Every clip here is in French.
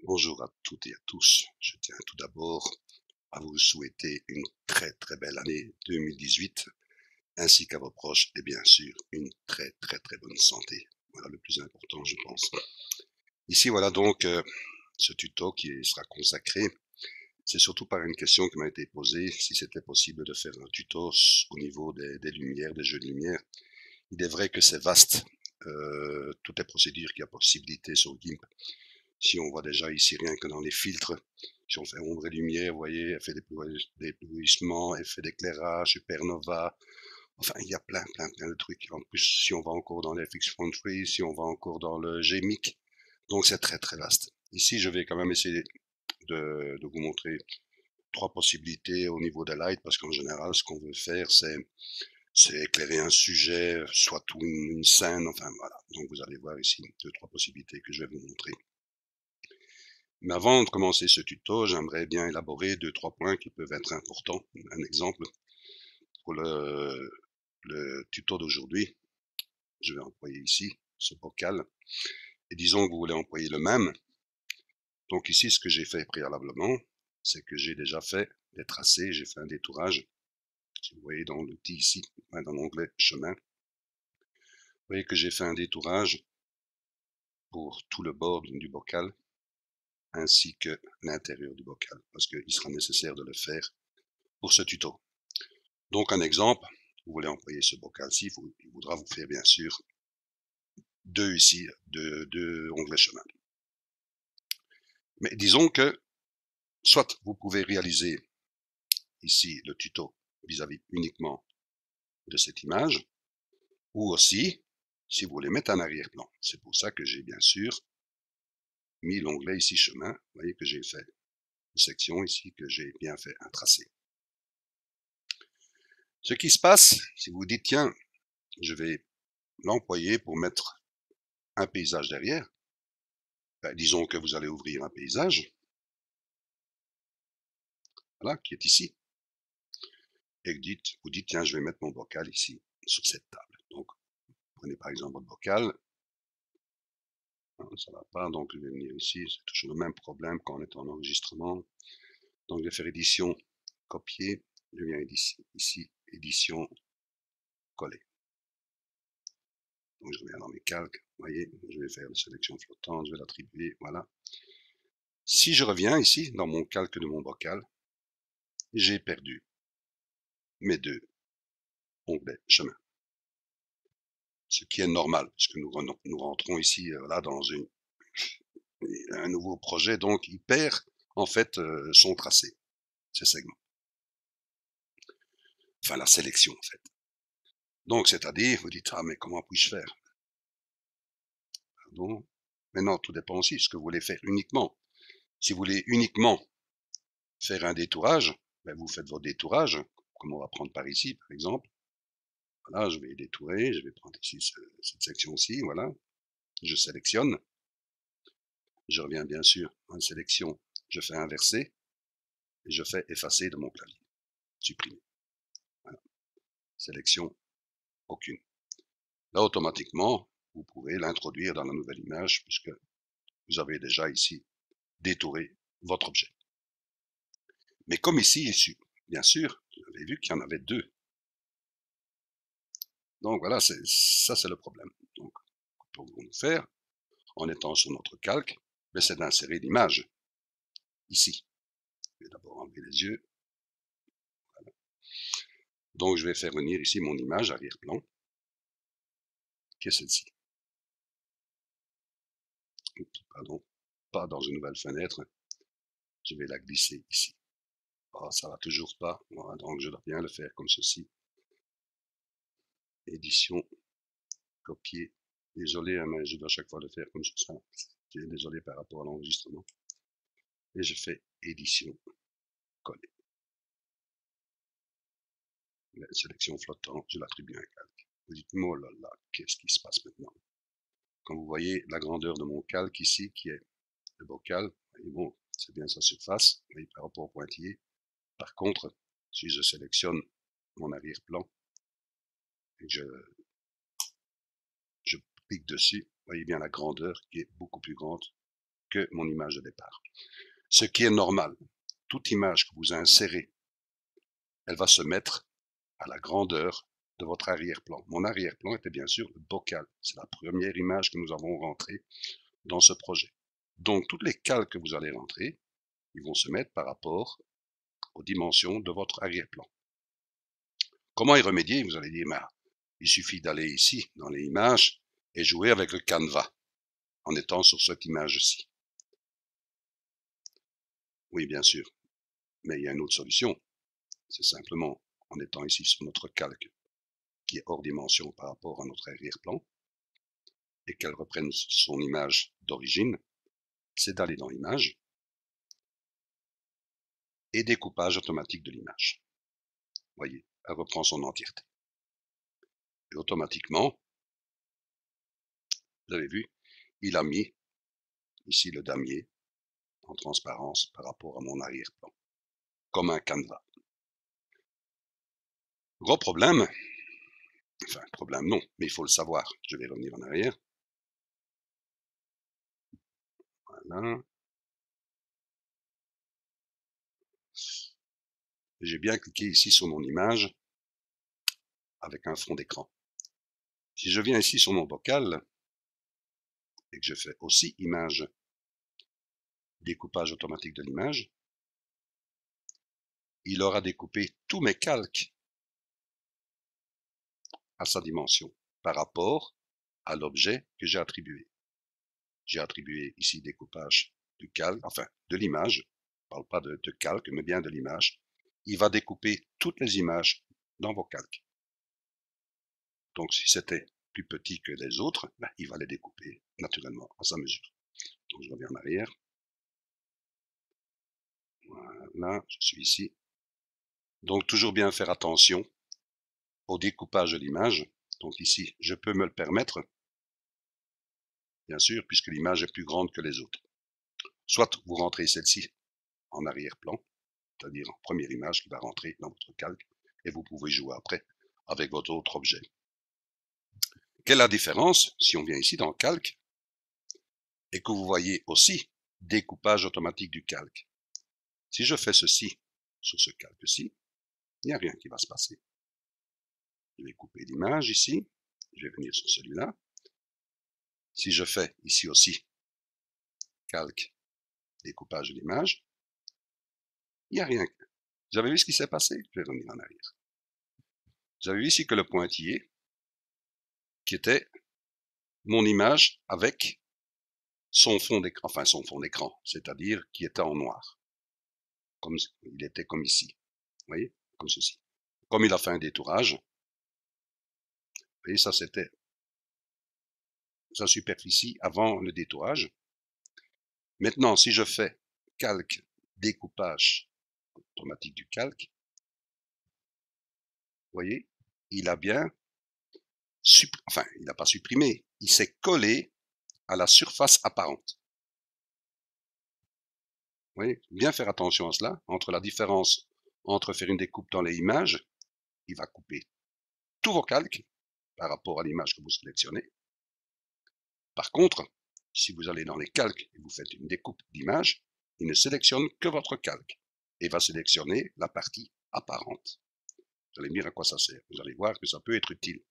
Bonjour à toutes et à tous. Je tiens tout d'abord à vous souhaiter une très belle année 2018, ainsi qu'à vos proches et bien sûr une très bonne santé. Voilà le plus important, je pense. Ici, voilà donc ce tuto qui sera consacré. C'est surtout par une question qui m'a été posée, si c'était possible de faire un tuto au niveau des lumières, des jeux de lumière. Il est vrai que c'est vaste, toutes les procédures qu'il y a possibilité sur GIMP. Si on voit déjà ici rien que dans les filtres, si on fait ombre et lumière, vous voyez, effet d'éblouissement, effet d'éclairage, supernova, enfin il y a plein de trucs. En plus, si on va encore dans les FX Foundry, si on va encore dans le GMIC, donc c'est très vaste. Ici, je vais quand même essayer de vous montrer trois possibilités au niveau des lights, parce qu'en général, ce qu'on veut faire, c'est éclairer un sujet, soit une scène, enfin voilà. Donc vous allez voir ici trois possibilités que je vais vous montrer. Mais avant de commencer ce tuto, j'aimerais bien élaborer trois points qui peuvent être importants. Un exemple, pour le tuto d'aujourd'hui, je vais employer ici ce bocal. Et disons que vous voulez employer le même. Donc ici, ce que j'ai fait préalablement, c'est que j'ai déjà fait des tracés, j'ai fait un détourage. Si vous voyez dans l'outil ici, dans l'onglet chemin, vous voyez que j'ai fait un détourage pour tout le bord du bocal, ainsi que l'intérieur du bocal, parce qu'il sera nécessaire de le faire pour ce tuto. Donc un exemple, vous voulez employer ce bocal-ci, il voudra vous faire bien sûr deux ici, deux onglets chemin. Mais disons que soit vous pouvez réaliser ici le tuto vis-à-vis uniquement de cette image, ou aussi si vous voulez mettre un arrière-plan. C'est pour ça que j'ai bien sûr mis l'onglet ici chemin. Vous voyez que j'ai fait une section ici, que j'ai bien fait un tracé. Ce qui se passe, si vous dites tiens, je vais l'employer pour mettre un paysage derrière, ben, disons que vous allez ouvrir un paysage, voilà, qui est ici, et vous dites, tiens, je vais mettre mon bocal ici, sur cette table. Donc, prenez par exemple votre bocal, ça va pas, donc je vais venir ici, c'est toujours le même problème quand on est en enregistrement. Donc, je vais faire édition, copier, je viens ici, édition, coller. Donc, je reviens dans mes calques, vous voyez, je vais faire une sélection flottante, je vais l'attribuer, voilà. Si je reviens ici, dans mon calque de mon bocal, j'ai perdu mes deux onglets chemin. Ce qui est normal, puisque nous rentrons ici là dans un nouveau projet, donc il perd en fait son tracé, ces segments. Enfin la sélection en fait. Donc c'est-à-dire, vous dites, ah mais comment puis-je faire? Pardon. Maintenant, tout dépend aussi de ce que vous voulez faire uniquement. Si vous voulez uniquement faire un détourage, ben vous faites votre détourage, comme on va prendre par ici, par exemple. Voilà, je vais détourer, je vais prendre ici cette section-ci, voilà. Je sélectionne. Je reviens bien sûr en sélection, je fais inverser, et je fais effacer de mon clavier. Supprimer. Voilà. Sélection, aucune. Là, automatiquement, vous pouvez l'introduire dans la nouvelle image puisque vous avez déjà ici détouré votre objet. Mais comme ici, bien sûr, vous avez vu qu'il y en avait deux. Donc voilà, ça c'est le problème. Donc, pour nous faire, en étant sur notre calque, c'est d'insérer l'image ici. Je vais d'abord enlever les yeux. Voilà. Donc je vais faire venir ici mon image arrière-plan, qui est celle-ci. Pardon, pas dans une nouvelle fenêtre. Je vais la glisser ici. Oh, ça va toujours pas. Voilà, donc je dois bien le faire comme ceci. Édition, copier. Désolé, hein, mais je dois chaque fois le faire comme ça. Désolé par rapport à l'enregistrement. Et je fais édition, coller. La sélection flottante, je l'attribue à un calque. Vous dites, oh là là, qu'est-ce qui se passe maintenant? Quand vous voyez la grandeur de mon calque ici, qui est le bocal, et bon, c'est bien sa surface, mais par rapport au pointillé. Par contre, si je sélectionne mon arrière-plan et que je clique dessus, vous voyez bien la grandeur qui est beaucoup plus grande que mon image de départ. Ce qui est normal. Toute image que vous insérez, elle va se mettre à la grandeur de votre arrière-plan. Mon arrière-plan était bien sûr le bocal. C'est la première image que nous avons rentrée dans ce projet. Donc, toutes les calques que vous allez rentrer, ils vont se mettre par rapport aux dimensions de votre arrière-plan. Comment y remédier? Vous allez dire, il suffit d'aller ici, dans les images, et jouer avec le canevas, en étant sur cette image-ci. Oui, bien sûr. Mais il y a une autre solution. C'est simplement en étant ici sur notre calque, qui est hors dimension par rapport à notre arrière-plan, et qu'elle reprenne son image d'origine, c'est d'aller dans l'image, et découpage automatique de l'image. Voyez, elle reprend son entièreté. Et automatiquement, vous avez vu, il a mis ici le damier en transparence par rapport à mon arrière-plan, comme un canevas. Gros problème, enfin problème non, mais il faut le savoir. Je vais revenir en arrière. Voilà. J'ai bien cliqué ici sur mon image avec un fond d'écran. Si je viens ici sur mon bocal et que je fais aussi image, découpage automatique de l'image, il aura découpé tous mes calques à sa dimension par rapport à l'objet que j'ai attribué. J'ai attribué ici découpage du calque, enfin de l'image, je ne parle pas de calque, mais bien de l'image. Il va découper toutes les images dans vos calques. Donc si c'était plus petit que les autres, il va les découper naturellement à sa mesure. Donc je reviens en arrière. Voilà, je suis ici. Donc toujours bien faire attention au découpage de l'image. Donc ici, je peux me le permettre, bien sûr, puisque l'image est plus grande que les autres. Soit vous rentrez celle-ci en arrière-plan, c'est-à-dire en première image qui va rentrer dans votre calque, et vous pouvez jouer après avec votre autre objet. Quelle est la différence si on vient ici dans le calque et que vous voyez aussi découpage automatique du calque? Si je fais ceci sur ce calque-ci, il n'y a rien qui va se passer. Je vais couper l'image ici, je vais venir sur celui-là. Si je fais ici aussi calque, découpage de l'image, il n'y a rien. Vous avez vu ce qui s'est passé? Je vais revenir en arrière. Vous avez vu ici que le pointillé, qui était mon image avec son fond d'écran, enfin son fond d'écran, c'est-à-dire qui était en noir. Comme il était comme ici. Vous voyez? Comme ceci. Comme il a fait un détourage, vous voyez, ça c'était sa superficie avant le détourage. Maintenant, si je fais calque, découpage automatique du calque, vous voyez, il a bien, enfin, il n'a pas supprimé, il s'est collé à la surface apparente. Vous voyez, bien faire attention à cela, entre la différence entre faire une découpe dans les images, il va couper tous vos calques par rapport à l'image que vous sélectionnez. Par contre, si vous allez dans les calques et vous faites une découpe d'image, il ne sélectionne que votre calque et va sélectionner la partie apparente. Vous allez me dire à quoi ça sert. Vous allez voir que ça peut être utile.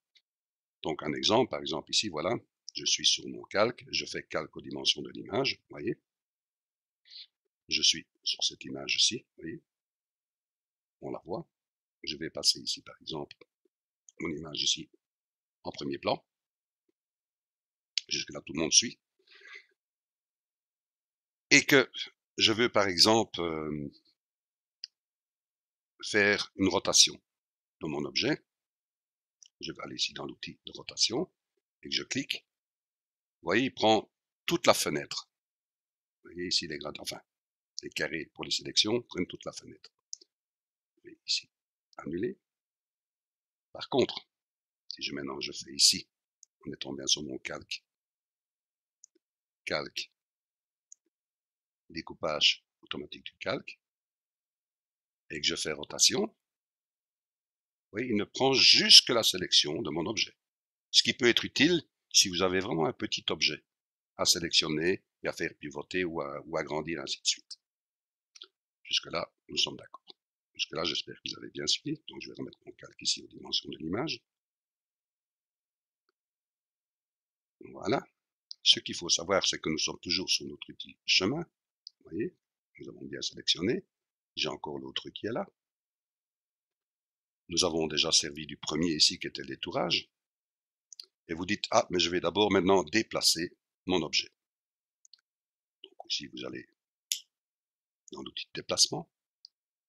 Donc un exemple, par exemple ici, voilà, je suis sur mon calque, je fais calque aux dimensions de l'image, vous voyez. Je suis sur cette image-ci, vous voyez. On la voit. Je vais passer ici, par exemple, mon image ici en premier plan. Jusque là, tout le monde suit. Et que je veux, par exemple, faire une rotation de mon objet. Je vais aller ici dans l'outil de rotation et que je clique. Vous voyez, il prend toute la fenêtre. Vous voyez ici les gradients, enfin, les carrés pour les sélections prennent toute la fenêtre. Je vais ici annuler. Par contre, si je maintenant je fais ici, en étant bien sur mon calque, découpage automatique du calque, et que je fais rotation, oui, il ne prend jusque la sélection de mon objet. Ce qui peut être utile si vous avez vraiment un petit objet à sélectionner et à faire pivoter ou agrandir, ainsi de suite. Jusque-là, nous sommes d'accord. Jusque-là, j'espère que vous avez bien suivi. Donc, je vais remettre mon calque ici aux dimensions de l'image. Voilà. Ce qu'il faut savoir, c'est que nous sommes toujours sur notre outil chemin. Vous voyez, nous avons bien sélectionné. J'ai encore l'autre qui est là. Nous avons déjà servi du premier ici qui était le détourage. Et vous dites, ah, mais je vais d'abord maintenant déplacer mon objet. Donc ici, vous allez dans l'outil de déplacement.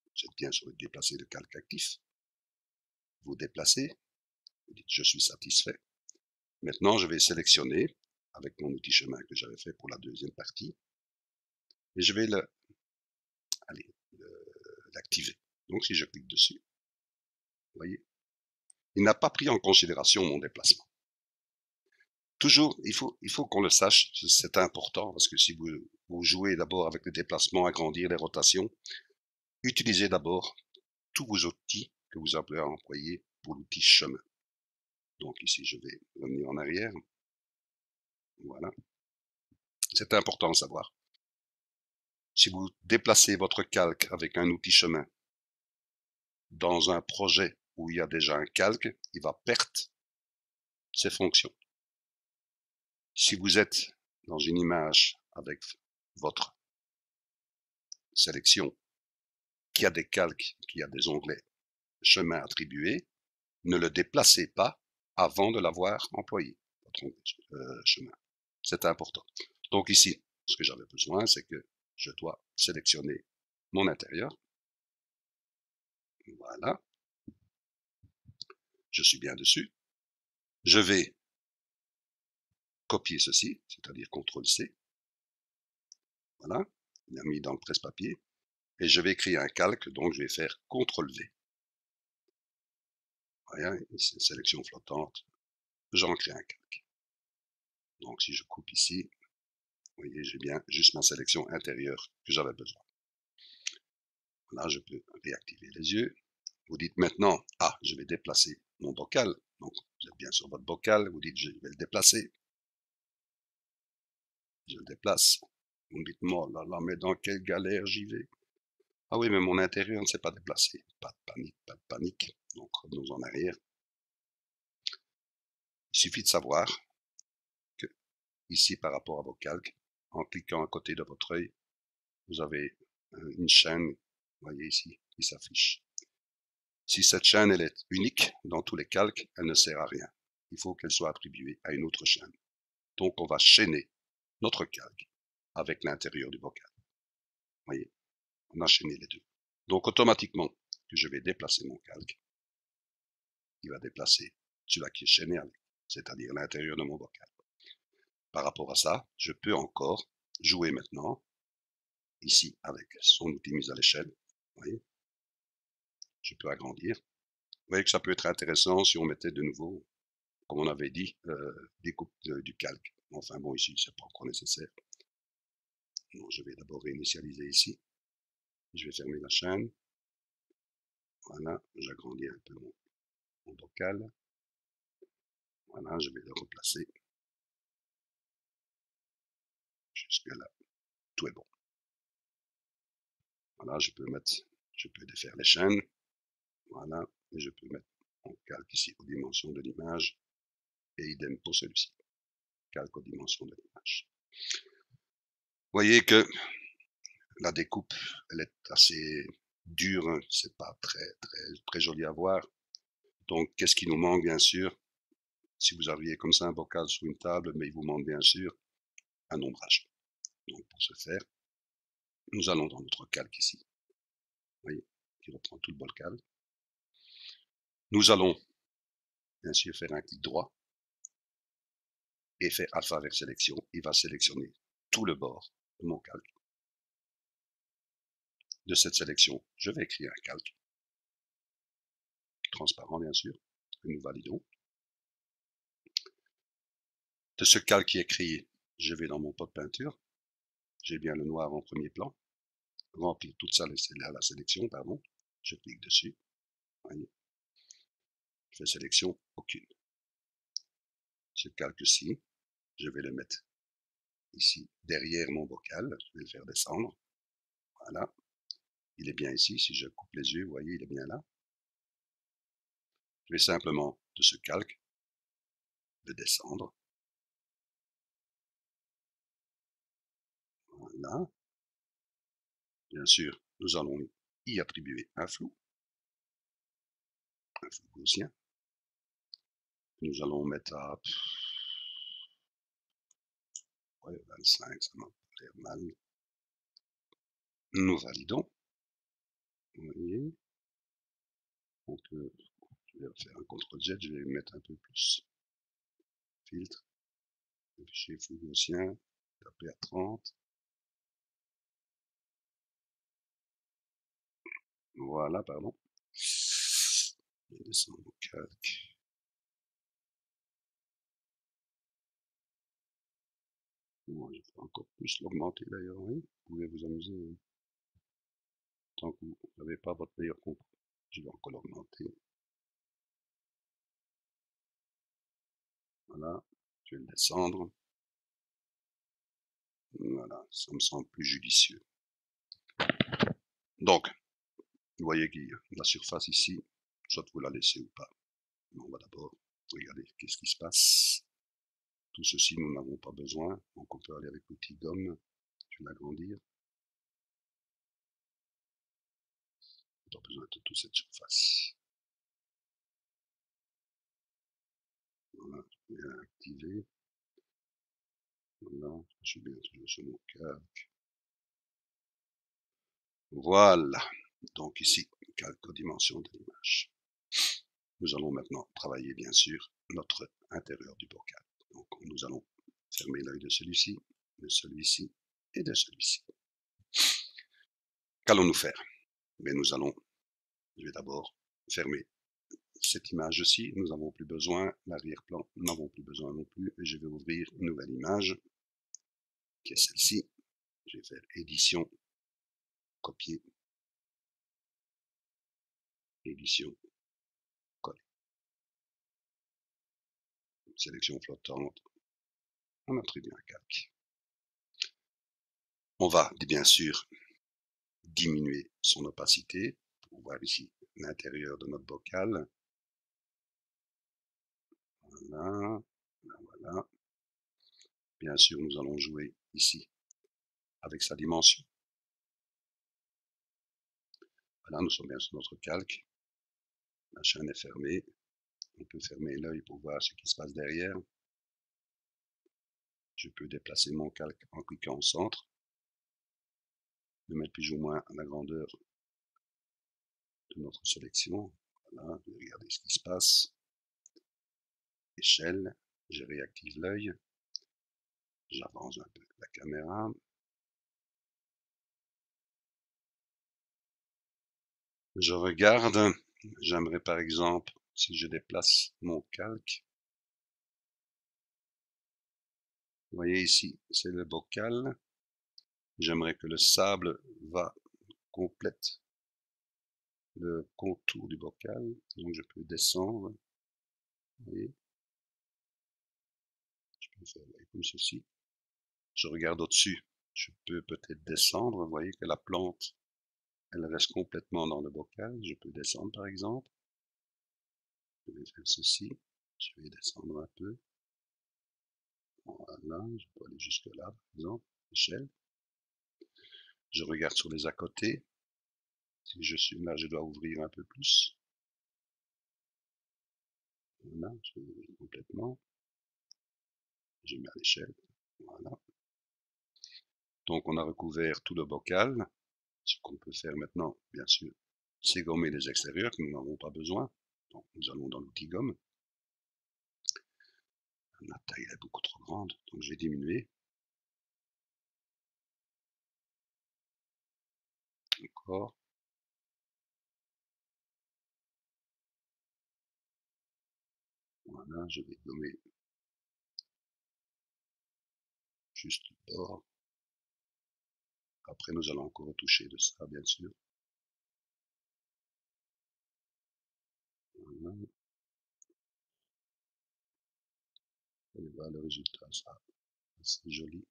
Vous êtes bien sur le déplacer de calque actif. Vous déplacez. Vous dites, je suis satisfait. Maintenant, je vais sélectionner avec mon outil chemin que j'avais fait pour la deuxième partie. Et je vais l'activer. Donc si je clique dessus, vous voyez, il n'a pas pris en considération mon déplacement. Toujours, il faut qu'on le sache, c'est important, parce que si vous jouez d'abord avec les déplacements, agrandir les rotations, utilisez d'abord tous vos outils que vous avez à employer pour l'outil chemin. Donc ici, je vais revenir en arrière. Voilà. C'est important de savoir. Si vous déplacez votre calque avec un outil chemin dans un projet où il y a déjà un calque, il va perdre ses fonctions. Si vous êtes dans une image avec votre sélection qui a des calques, qui a des onglets chemin attribués, ne le déplacez pas avant de l'avoir employé, votre onglet chemin. C'est important. Donc ici, ce que j'avais besoin, c'est que je dois sélectionner mon intérieur. Voilà. Je suis bien dessus. Je vais copier ceci, c'est-à-dire CTRL-C. Voilà. Il a mis dans le presse-papier. Et je vais créer un calque, donc je vais faire CTRL-V. Voilà, ici, sélection flottante. J'en crée un calque. Donc si je coupe ici, vous voyez, j'ai bien juste ma sélection intérieure que j'avais besoin. Là, je peux réactiver les yeux. Vous dites maintenant, ah, je vais déplacer mon bocal. Donc, vous êtes bien sur votre bocal, vous dites, je vais le déplacer. Je le déplace. Vous me dites, moi, là, mais dans quelle galère j'y vais? Ah oui, mais mon intérieur ne s'est pas déplacé. Pas de panique, pas de panique. Donc, revenons en arrière. Il suffit de savoir que, ici, par rapport à vos calques, en cliquant à côté de votre œil, vous avez une chaîne, vous voyez ici, qui s'affiche. Si cette chaîne elle est unique dans tous les calques, elle ne sert à rien. Il faut qu'elle soit attribuée à une autre chaîne. Donc on va chaîner notre calque avec l'intérieur du bocal. Vous voyez, on a chaîné les deux. Donc automatiquement que je vais déplacer mon calque, il va déplacer celui qui est chaîné avec, c'est-à-dire l'intérieur de mon bocal. Par rapport à ça, je peux encore jouer maintenant, ici avec son outil mise à l'échelle. Vous voyez, je peux agrandir. Vous voyez que ça peut être intéressant si on mettait de nouveau, comme on avait dit, découpe du calque. Enfin bon, ici, c'est pas encore nécessaire. Donc, je vais d'abord réinitialiser ici. Je vais fermer la chaîne. Voilà, j'agrandis un peu mon bocal. Voilà, je vais le replacer. Jusque là, tout est bon. Voilà, je peux défaire les chaînes. Voilà, et je peux mettre mon calque ici aux dimensions de l'image. Et idem pour celui-ci. Calque aux dimensions de l'image. Vous voyez que la découpe, elle est assez dure, hein. C'est pas très joli à voir. Donc, qu'est-ce qui nous manque, bien sûr? Si vous aviez comme ça un bocal sur une table, mais il vous manque bien sûr un ombrage. Donc, pour ce faire, nous allons dans notre calque ici. Vous voyez, qui reprend tout le bocal. Nous allons, bien sûr, faire un clic droit et faire alpha vers sélection. Il va sélectionner tout le bord de mon calque. De cette sélection, je vais créer un calque. Transparent, bien sûr, que nous validons. De ce calque qui est créé, je vais dans mon pot de peinture. J'ai bien le noir en premier plan. Remplir toute ça à la sélection, pardon. Je clique dessus. Voyez. Je fais sélection, aucune. Ce calque-ci, je vais le mettre ici derrière mon bocal, je vais le faire descendre. Voilà, il est bien ici. Si je coupe les yeux, vous voyez, il est bien là. Je vais simplement de ce calque le descendre. Voilà. Bien sûr, nous allons y attribuer un flou gaussien. Nous allons mettre à 25, ça m'a l'air mal. Nous validons. Vous voyez. Donc, je vais faire un CTRL-Z, je vais mettre un peu plus. Filtre, fichier flou gaussien, taper à 30. Voilà, pardon. Je vais descendre au calque. Moi, je vais encore plus l'augmenter d'ailleurs, oui. Vous pouvez vous amuser tant que vous n'avez pas votre meilleur compte. Je vais encore l'augmenter. Voilà, je vais le descendre. Voilà, ça me semble plus judicieux. Donc, vous voyez qu'il y a la surface ici, soit vous la laissez ou pas. Mais on va d'abord regarder qu'est-ce qui se passe. Tout ceci, nous n'avons pas besoin, donc on peut aller avec l'outil gomme. Je vais l'agrandir. On n'a pas besoin de toute cette surface. Voilà, je vais activer. Voilà, je suis bien toujours sur mon calque. Voilà, donc ici, calque aux dimensions de l'image. Nous allons maintenant travailler bien sûr notre intérieur du bocal. Donc nous allons fermer l'œil de celui-ci et de celui-ci. Qu'allons-nous faire? Mais nous allons, je vais d'abord fermer cette image-ci, nous n'avons plus besoin, l'arrière-plan, nous n'avons plus besoin non plus, et je vais ouvrir une nouvelle image, qui est celle-ci. Je vais faire édition, copier, édition, coller. Sélection flottante, on attribue un calque. On va bien sûr diminuer son opacité pour voir ici l'intérieur de notre bocal. Voilà, voilà. Bien sûr, nous allons jouer ici avec sa dimension. Voilà, nous sommes bien sur notre calque. La chaîne est fermée. On peut fermer l'œil pour voir ce qui se passe derrière. Je peux déplacer mon calque en cliquant au centre, de mettre plus ou moins la grandeur de notre sélection. Voilà, je vais regarder ce qui se passe. Échelle, je réactive l'œil. J'avance un peu la caméra. Je regarde. J'aimerais par exemple, si je déplace mon calque, vous voyez ici, c'est le bocal. J'aimerais que le sable complète le contour du bocal. Donc je peux descendre. Vous voyez, je peux faire comme ceci. Je regarde au-dessus. Je peux peut-être descendre. Vous voyez que la plante, elle reste complètement dans le bocal. Je peux descendre par exemple. Je vais faire ceci. Je vais descendre un peu. Voilà, je peux aller jusque là par exemple. Échelle. Je regarde sur les à côté. Si je suis là, je dois ouvrir un peu plus. Voilà, je vais ouvrir complètement. Je mets à l'échelle. Voilà. Donc on a recouvert tout le bocal. Ce qu'on peut faire maintenant, bien sûr, c'est gommer les extérieurs que nous n'avons pas besoin. Donc nous allons dans l'outil gomme. La taille est beaucoup trop grande, donc je vais diminuer. Encore. Voilà, je vais gommer juste le bord. Après, nous allons encore retoucher de ça, bien sûr. Voilà. Et voilà le résultat, ça. C'est joli.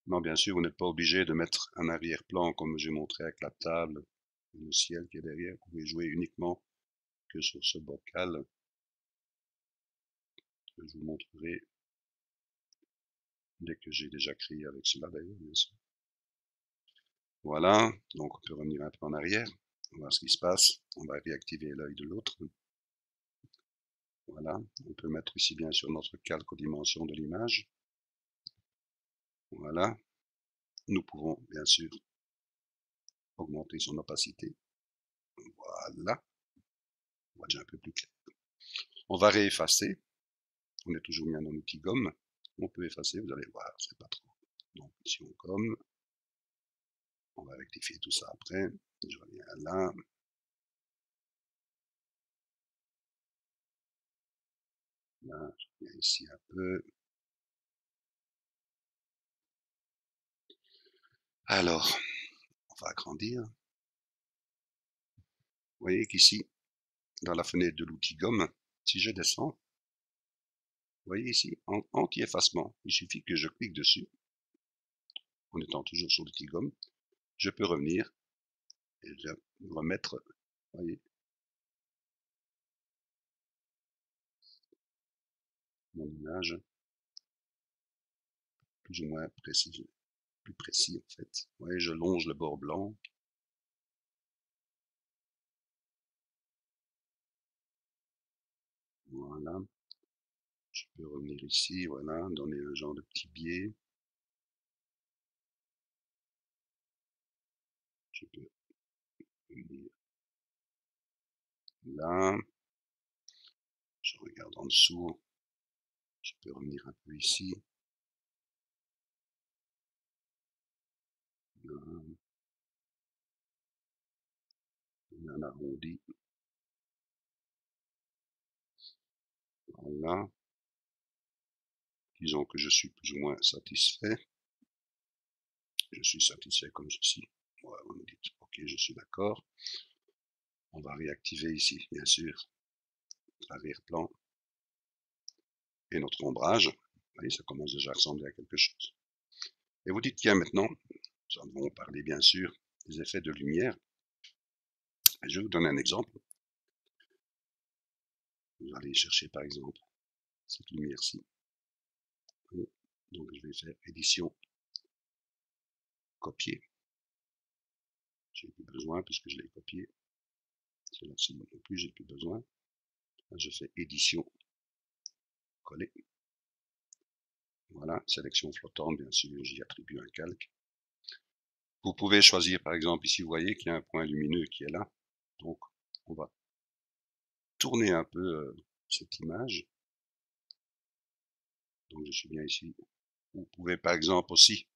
Non, bien sûr, vous n'êtes pas obligé de mettre un arrière-plan comme j'ai montré avec la table et le ciel qui est derrière. Vous pouvez jouer uniquement que sur ce bocal que je vous montrerai dès que j'ai déjà créé avec cela d'ailleurs, bien sûr. Voilà, donc on peut revenir un peu en arrière, on va voir ce qui se passe. On va réactiver l'œil de l'autre. Voilà, on peut mettre ici bien sûr notre calque aux dimensions de l'image. Voilà, nous pouvons bien sûr augmenter son opacité. Voilà, on voit déjà un peu plus clair. On va réeffacer. On est toujours bien dans l'outil gomme. On peut effacer, vous allez voir, c'est pas trop. Donc ici on gomme. On va rectifier tout ça après. Je reviens là. Là, je reviens ici un peu. Alors, on va agrandir. Vous voyez qu'ici, dans la fenêtre de l'outil gomme, si je descends, vous voyez ici, anti-effacement, il suffit que je clique dessus, en étant toujours sur l'outil gomme, je peux revenir et remettre, vous voyez, mon image plus ou moins précis, plus précis en fait. Vous voyez, je longe le bord blanc. Voilà. Je peux revenir ici, voilà, donner un genre de petit biais. Je peux venir là. Je regarde en dessous. Je peux revenir un peu ici. Là, un arrondi. Voilà. Disons que je suis plus ou moins satisfait. Je suis satisfait comme ceci. Voilà, vous me dites, ok, je suis d'accord. On va réactiver ici, bien sûr, l'arrière-plan et notre ombrage. Vous voyez, ça commence déjà à ressembler à quelque chose. Et vous dites, tiens, maintenant, nous allons parler bien sûr des effets de lumière. Et je vais vous donner un exemple. Vous allez chercher par exemple cette lumière-ci. Donc je vais faire édition, copier. J'ai plus besoin puisque je l'ai copié. Celle-ci non plus, j'ai plus besoin. Je fais édition, coller. Voilà, sélection flottante, bien sûr, j'y attribue un calque. Vous pouvez choisir, par exemple, ici, vous voyez qu'il y a un point lumineux qui est là. Donc, on va tourner un peu cette image. Donc, je suis bien ici. Vous pouvez, par exemple, aussi,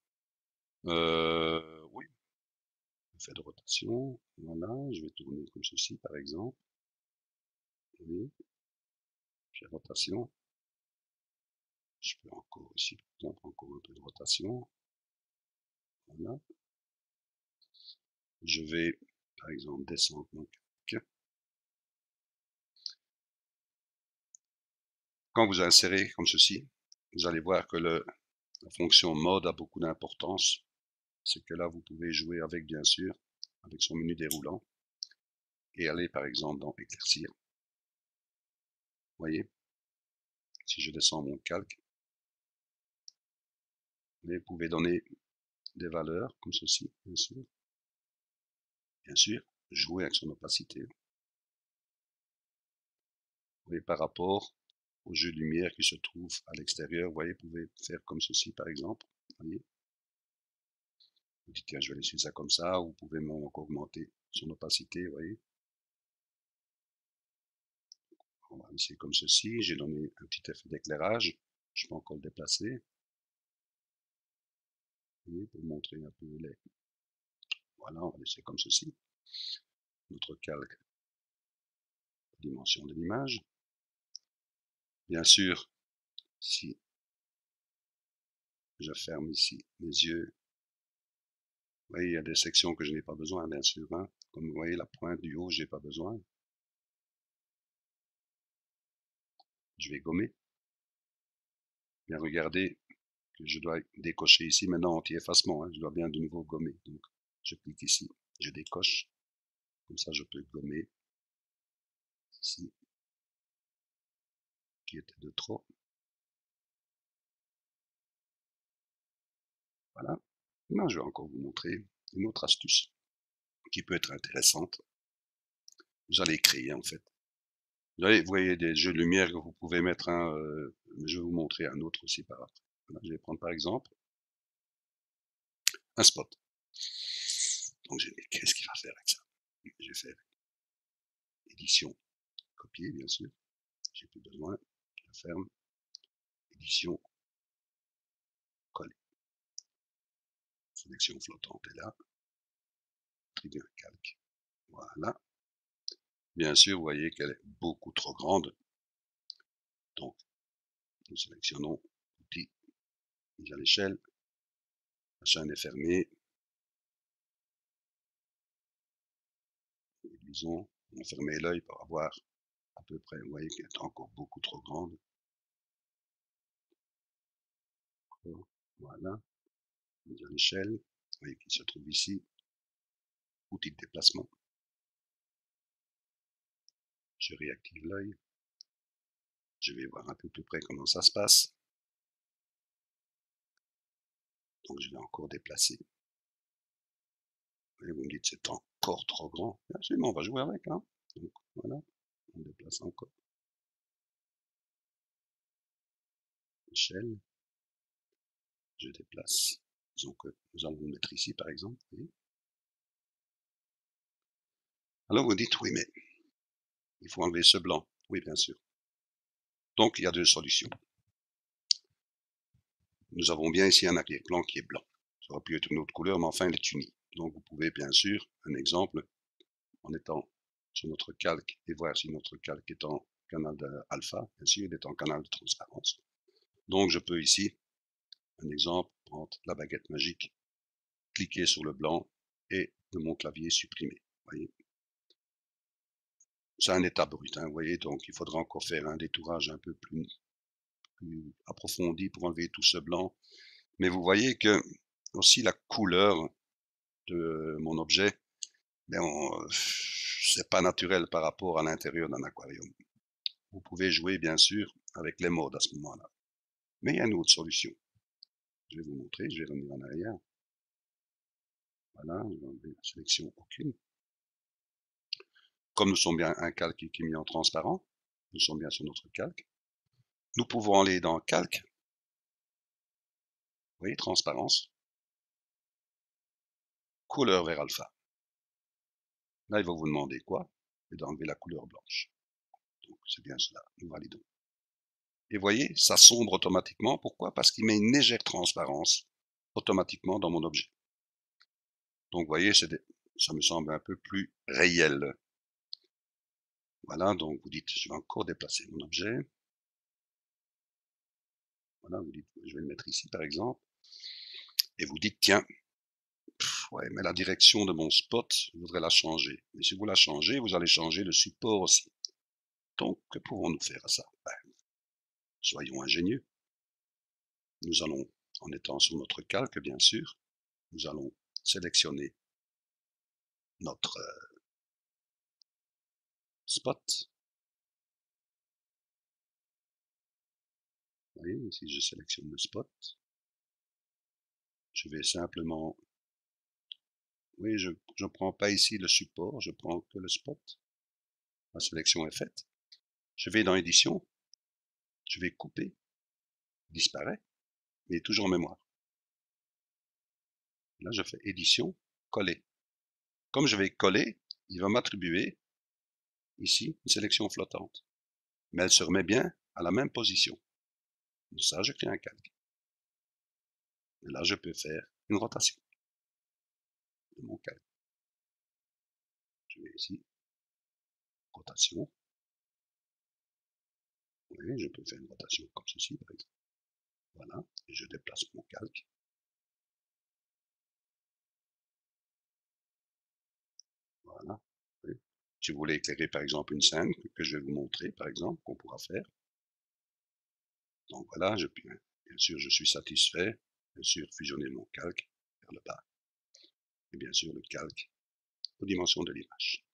oui, effet de rotation. Voilà, je vais tourner comme ceci, par exemple. Oui, j'ai rotation. Je peux encore ici, par exemple, encore un peu de rotation. Voilà. Je vais, par exemple, descendre mon calque. Quand vous insérez comme ceci, vous allez voir que la fonction mode a beaucoup d'importance. C'est que là, vous pouvez jouer avec, bien sûr, avec son menu déroulant, et aller, par exemple, dans éclaircir. Vous voyez, si je descends mon calque, vous pouvez donner des valeurs comme ceci, bien sûr. Bien sûr, jouer avec son opacité. Vous voyez, par rapport au jeu de lumière qui se trouve à l'extérieur, vous voyez, vous pouvez faire comme ceci, par exemple. Vous voyez, vous dites, tiens, je vais laisser ça comme ça, ou vous pouvez même encore augmenter son opacité, vous voyez. On va laisser comme ceci, j'ai donné un petit effet d'éclairage, je peux encore le déplacer. Vous voyez, pour montrer un peu les... Voilà, on va laisser comme ceci. Notre calque, dimension de l'image. Bien sûr, si je ferme ici les yeux, vous voyez, il y a des sections que je n'ai pas besoin, bien sûr. Hein. Comme vous voyez, la pointe du haut, je n'ai pas besoin. Je vais gommer. Bien, regardez que je dois décocher ici maintenant anti-effacement, hein, je dois bien de nouveau gommer. Donc, je clique ici, je décoche, comme ça je peux gommer ici, qui était de trop. Voilà. Là, je vais encore vous montrer une autre astuce qui peut être intéressante. Vous allez créer en fait. Vous voyez des jeux de lumière que vous pouvez mettre un, je vais vous montrer un autre aussi par après. Voilà, je vais prendre par exemple un spot. Donc j'ai dit qu'est-ce qu'il va faire avec ça? Je vais faire édition, copier bien sûr, j'ai plus besoin, je ferme, édition, coller. Sélection flottante est là, trier un calque. Voilà. Bien sûr, vous voyez qu'elle est beaucoup trop grande. Donc, nous sélectionnons outil, mise à l'échelle, la chaîne est fermée. Disons, on ferme l'œil pour avoir à peu près, vous voyez qu'elle est encore beaucoup trop grande. Voilà, mise à l'échelle, vous voyez qu'il se trouve ici, outil de déplacement. Je réactive l'œil. Je vais voir un peu plus près comment ça se passe. Donc je vais encore déplacer. Et vous me dites c'est encore trop grand. Bien sûr, on va jouer avec. Hein. Donc voilà, on déplace encore. Échelle. Je déplace. Disons que nous allons le mettre ici par exemple. Oui. Alors vous dites oui mais il faut enlever ce blanc. Oui bien sûr. Donc il y a deux solutions. Nous avons bien ici un arrière-plan qui est blanc. Ça aurait pu être une autre couleur, mais enfin, il est uni. Donc, vous pouvez bien sûr, un exemple, en étant sur notre calque et voir si notre calque est en canal alpha, bien sûr, il est en canal de transparence. Donc, je peux ici, un exemple, prendre la baguette magique, cliquer sur le blanc et de mon clavier supprimer. Voyez. C'est un état brut, hein, vous voyez, donc il faudra encore faire un détourage un peu plus approfondi pour enlever tout ce blanc. Mais vous voyez que aussi la couleur de mon objet, mais c'est pas naturel par rapport à l'intérieur d'un aquarium. Vous pouvez jouer bien sûr avec les modes à ce moment-là. Mais il y a une autre solution. Je vais vous montrer, je vais revenir en arrière. Voilà, je vais enlever la sélection aucune. Comme nous sommes bien un calque qui est mis en transparent, nous sommes bien sur notre calque. Nous pouvons aller dans calque. Vous voyez, transparence. Couleur vert alpha. Là, il va vous demander quoi? Et d'enlever la couleur blanche. Donc, c'est bien cela. Nous validons. Et voyez, ça sombre automatiquement. Pourquoi? Parce qu'il met une légère transparence automatiquement dans mon objet. Donc, voyez, ça me semble un peu plus réel. Voilà, donc vous dites, je vais encore déplacer mon objet. Voilà, vous dites, je vais le mettre ici par exemple. Et vous dites, tiens, ouais, mais la direction de mon spot, je voudrais la changer. Mais si vous la changez, vous allez changer le support aussi. Donc, que pouvons-nous faire à ça? Ben, soyons ingénieux. Nous allons, en étant sur notre calque, bien sûr, nous allons sélectionner notre spot. Vous voyez, si je sélectionne le spot, je vais simplement, oui, je ne prends pas ici le support, je prends que le spot. La sélection est faite. Je vais dans édition, je vais couper, disparaît, mais toujours en mémoire. Là, je fais édition, coller. Comme je vais coller, il va m'attribuer ici une sélection flottante. Mais elle se remet bien à la même position. De ça, je crée un calque. Et là, je peux faire une rotation de mon calque. Je vais ici, rotation. Oui, je peux faire une rotation comme ceci, par exemple. Voilà, et je déplace mon calque. Voilà. Oui. Si vous voulez éclairer, par exemple, une scène que je vais vous montrer, par exemple, qu'on pourra faire. Donc voilà, je puis Bien sûr, je suis satisfait. Bien sûr, fusionner mon calque vers le bas. Et bien sûr, le calque aux dimensions de l'image.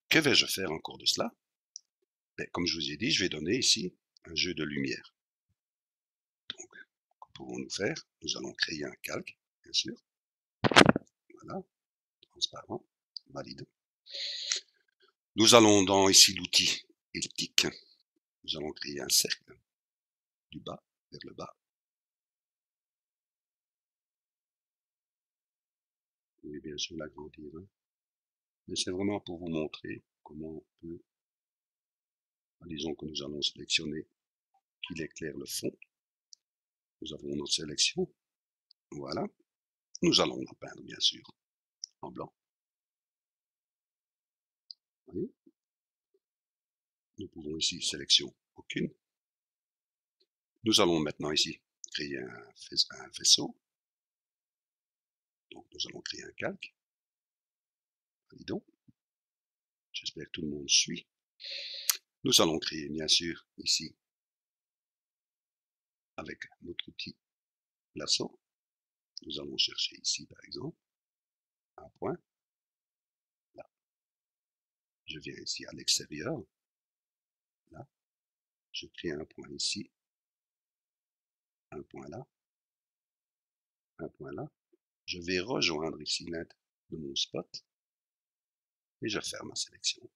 Que vais-je faire encore de cela? Ben, comme je vous ai dit, je vais donner ici un jeu de lumière. Donc, que pouvons-nous faire? Nous allons créer un calque, bien sûr. Voilà, transparent, valide. Nous allons dans ici l'outil elliptique. Nous allons créer un cercle du bas vers le bas. Et bien sûr l'agrandir. Mais c'est vraiment pour vous montrer comment on peut, disons que nous allons sélectionner qu'il éclaire le fond. Nous avons notre sélection. Voilà. Nous allons la peindre, bien sûr, en blanc. Voyez. Nous pouvons ici sélection aucune. Nous allons maintenant ici créer un vaisseau. Donc nous allons créer un calque. Validons. J'espère que tout le monde suit. Nous allons créer, bien sûr, ici, avec notre outil lasso. Nous allons chercher ici, par exemple, un point. Là. Je viens ici à l'extérieur. Là. Je crée un point ici. Un point là. Un point là. Je vais rejoindre ici l'intérieur de mon spot. Et je ferme ma sélection.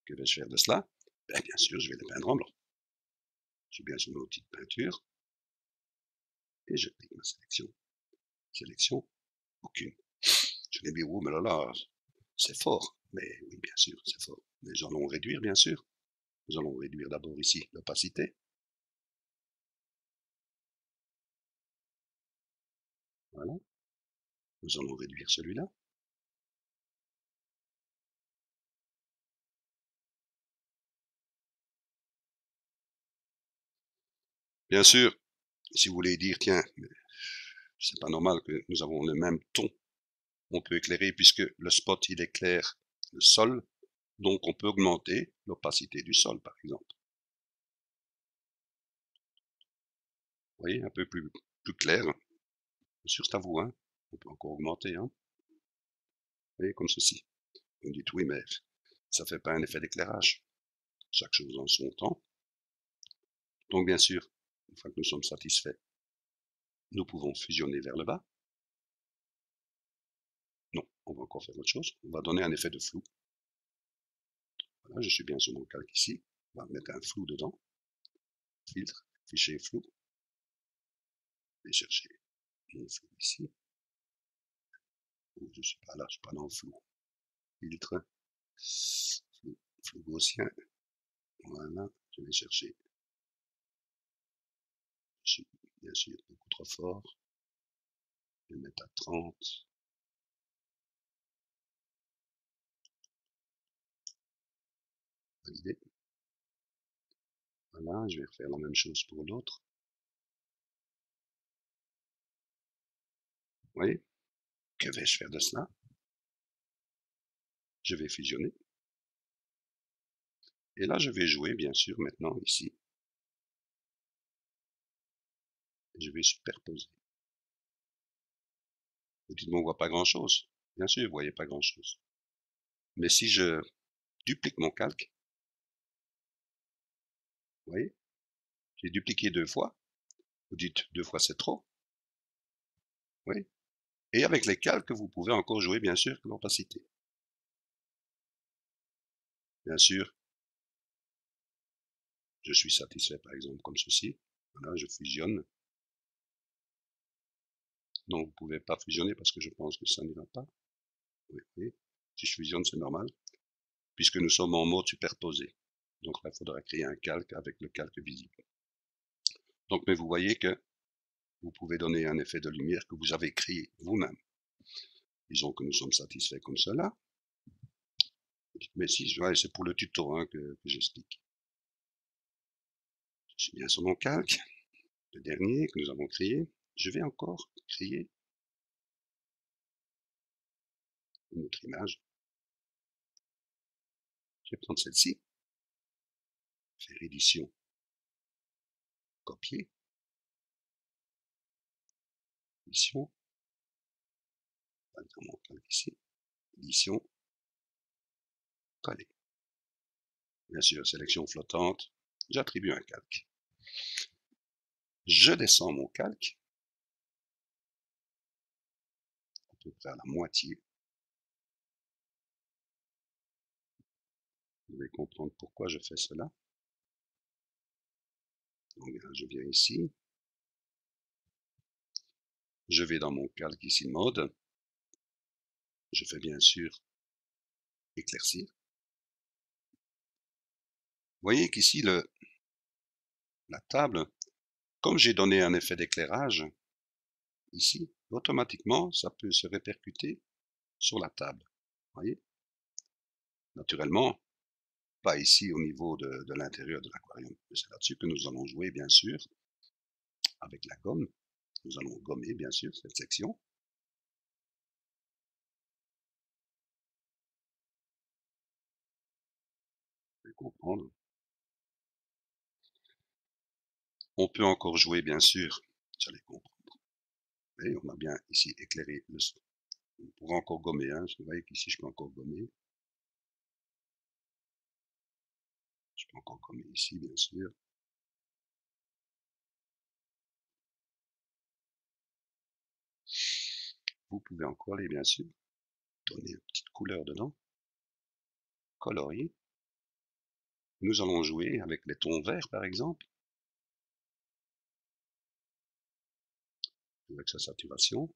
Que vais-je faire de cela? Bien sûr, je vais le peindre en blanc. Je suis bien sur mon outil de peinture. Et je clique ma sélection. Sélection, aucune. Je l'ai mis où? Mais là, c'est fort. Mais oui, bien sûr, c'est fort. Mais nous allons réduire, bien sûr. Nous allons réduire d'abord ici l'opacité. Voilà. Nous allons réduire celui-là. Bien sûr, si vous voulez dire, tiens, c'est pas normal que nous avons le même ton, on peut éclairer puisque le spot, il éclaire le sol, donc on peut augmenter l'opacité du sol, par exemple. Vous voyez, un peu plus clair. Bien sûr, c'est à vous, hein. On peut encore augmenter, hein. Vous voyez, comme ceci. Vous me dites, oui, mais ça fait pas un effet d'éclairage. Chaque chose en son temps. Donc, bien sûr, une fois que nous sommes satisfaits, nous pouvons fusionner vers le bas. Non, on va encore faire autre chose. On va donner un effet de flou. Voilà, je suis bien sur mon calque ici. On va mettre un flou dedans. Filtre, fichier flou. Je vais chercher mon flou ici. Je suis pas là, je suis pas dans le flou. Filtre, flou gaussien. Voilà, je vais chercher. Je suis bien sûr beaucoup trop fort. Je vais mettre à 30. Valider. Voilà, je vais refaire la même chose pour l'autre. Vous voyez? Que vais-je faire de cela? Je vais fusionner. Et là, je vais jouer, bien sûr, maintenant, ici. Je vais superposer. Vous dites, bon, on voit pas grand-chose. Bien sûr, vous voyez pas grand-chose. Mais si je duplique mon calque, vous voyez, j'ai dupliqué 2 fois. Vous dites, 2 fois c'est trop. Oui. Et avec les calques, vous pouvez encore jouer, bien sûr, l'opacité. Bien sûr, je suis satisfait, par exemple, comme ceci. Voilà, je fusionne. Non, vous pouvez pas fusionner parce que je pense que ça n'ira pas. Oui, oui. Si je fusionne, c'est normal. Puisque nous sommes en mode superposé. Donc là, il faudra créer un calque avec le calque visible. Donc, mais vous voyez que vous pouvez donner un effet de lumière que vous avez créé vous-même. Disons que nous sommes satisfaits comme cela. Mais si, ouais, c'est pour le tuto hein, que j'explique. Je suis bien sur mon calque, le dernier que nous avons créé. Je vais encore créer une autre image. Je vais prendre celle-ci, faire édition, copier. édition, dans mon calque ici, édition, coller. Bien sûr, sélection flottante, j'attribue un calque. Je descends mon calque, à peu près à la moitié. Vous allez comprendre pourquoi je fais cela. Donc, je viens ici. Je vais dans mon calque ici, mode. Je fais bien sûr éclaircir. Vous voyez qu'ici, la table, comme j'ai donné un effet d'éclairage, ici, automatiquement, ça peut se répercuter sur la table. Vous voyez? Naturellement, pas ici au niveau de l'intérieur de l'aquarium. C'est là-dessus que nous allons jouer, bien sûr, avec la gomme. Nous allons gommer, bien sûr, cette section. Vous pouvez comprendre. On peut encore jouer, bien sûr, vous allez comprendre. Et on a bien ici éclairé le sol. On pourra encore gommer, hein. Vous voyez qu'ici, je peux encore gommer. Je peux encore gommer ici, bien sûr. Vous pouvez encore aller, bien sûr, donner une petite couleur dedans, colorier. Nous allons jouer avec les tons verts, par exemple, avec sa saturation.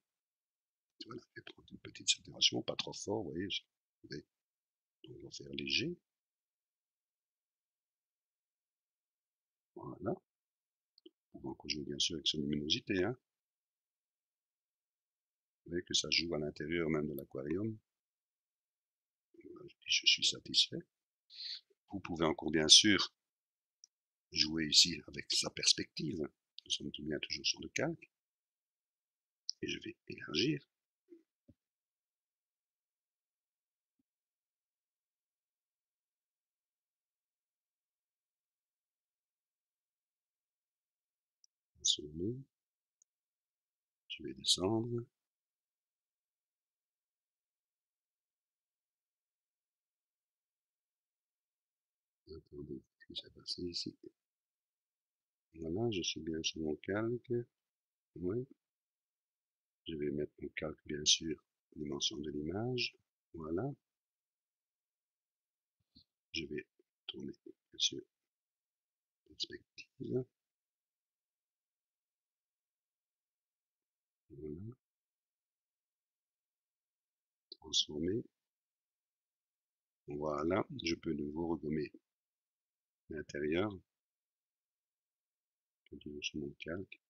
Voilà, je vais prendre une petite saturation, pas trop fort, vous voyez. On va faire léger. Voilà. On va encore jouer, bien sûr, avec sa luminosité, hein. Vous voyez que ça joue à l'intérieur même de l'aquarium. Je suis satisfait. Vous pouvez encore, bien sûr, jouer ici avec sa perspective. Nous sommes tout bien toujours sur le calque. Et je vais élargir. Je vais descendre. Attendez, ce qui s'est passé ici. Voilà, je suis bien sur mon calque. Oui. Je vais mettre mon calque, bien sûr, dimension de l'image. Voilà. Je vais tourner, bien sûr, perspective. Voilà. Transformer. Voilà. Je peux de nouveau regommer l'intérieur. Toujours sur mon calque.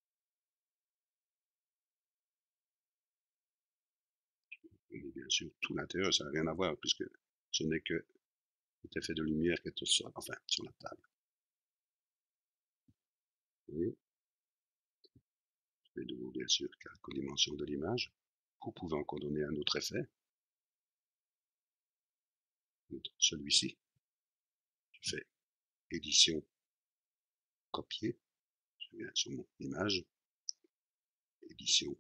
Et bien sûr, tout l'intérieur, ça n'a rien à voir puisque ce n'est que cet effet de lumière qui est au sol, enfin, sur la table. Vous voyez? Je vais de nouveau, bien sûr, calque aux dimensions de l'image. Vous pouvez encore donner un autre effet. Celui-ci. Je fais édition, copier. Je viens sur mon image. Édition,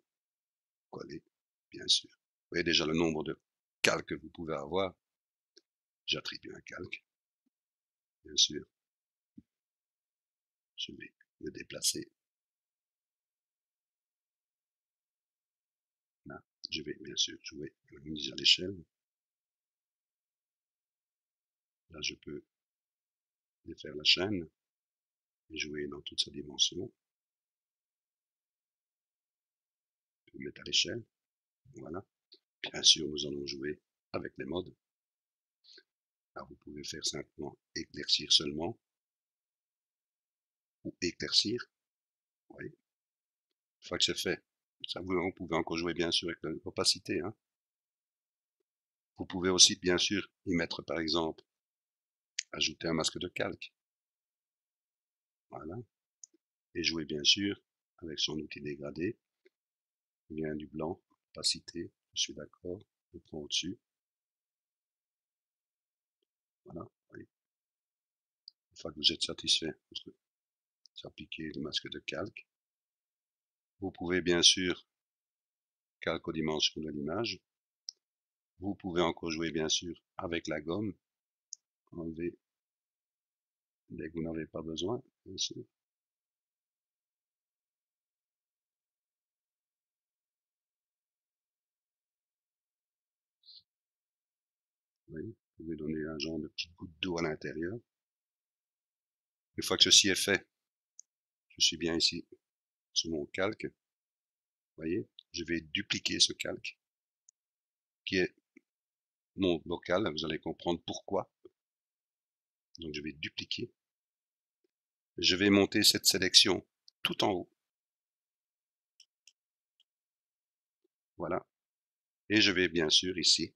coller, bien sûr. Vous voyez déjà le nombre de calques que vous pouvez avoir. J'attribue un calque. Bien sûr. Je vais le déplacer. Là, je vais bien sûr jouer la mise à l'échelle. Là, je peux défaire la chaîne et jouer dans toute sa dimension. Je peux mettre à l'échelle. Voilà. Bien sûr, nous allons jouer avec les modes. Là, vous pouvez faire simplement éclaircir seulement ou éclaircir. Oui. Une fois que c'est fait, ça vous pouvez encore jouer bien sûr avec l'opacité, hein. Vous pouvez aussi bien sûr y mettre par exemple, ajouter un masque de calque. Voilà. Et jouer bien sûr avec son outil dégradé. Bien du blanc, opacité, je suis d'accord, je prends au-dessus. Voilà. Oui. Une fois que vous êtes satisfait, vous appliquez le masque de calque. Vous pouvez bien sûr calque aux dimensions de l'image. Vous pouvez encore jouer bien sûr avec la gomme, enlever dès que vous n'en avez pas besoin, bien sûr. Oui, vous pouvez donner un genre de petite goutte d'eau à l'intérieur. Une fois que ceci est fait, je suis bien ici sur mon calque. Vous voyez, je vais dupliquer ce calque qui est mon bocal. Vous allez comprendre pourquoi. Donc je vais dupliquer. Je vais monter cette sélection tout en haut. Voilà. Et je vais bien sûr ici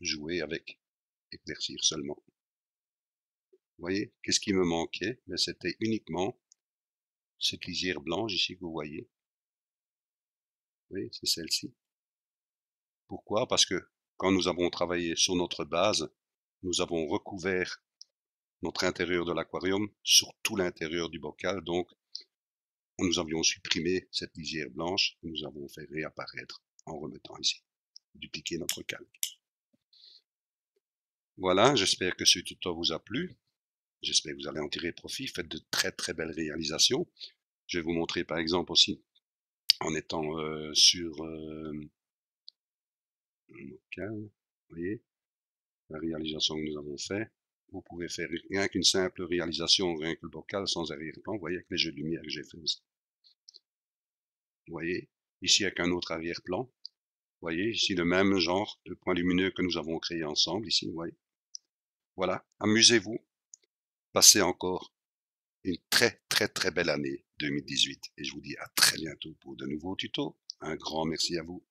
jouer avec éclaircir seulement. Vous voyez, qu'est-ce qui me manquait? Mais c'était uniquement cette lisière blanche ici que vous voyez. Oui, c'est celle-ci. Pourquoi? Parce que quand nous avons travaillé sur notre base, nous avons recouvert notre intérieur de l'aquarium sur tout l'intérieur du bocal, donc nous avions supprimé cette lisière blanche et nous avons fait réapparaître en remettant ici, dupliquer notre calque. Voilà, j'espère que ce tuto vous a plu. J'espère que vous allez en tirer profit. Faites de très très belles réalisations. Je vais vous montrer par exemple aussi en étant sur local, vous voyez, la réalisation que nous avons fait. Vous pouvez faire rien qu'une simple réalisation, rien que le bocal sans arrière-plan. Vous voyez avec les jeux de lumière que j'ai fait aussi. Vous voyez, ici avec un autre arrière-plan. Vous voyez, ici le même genre de points lumineux que nous avons créé ensemble, ici, vous voyez. Voilà, amusez-vous. Passez encore une très très très belle année 2018 et je vous dis à très bientôt pour de nouveaux tutos. Un grand merci à vous.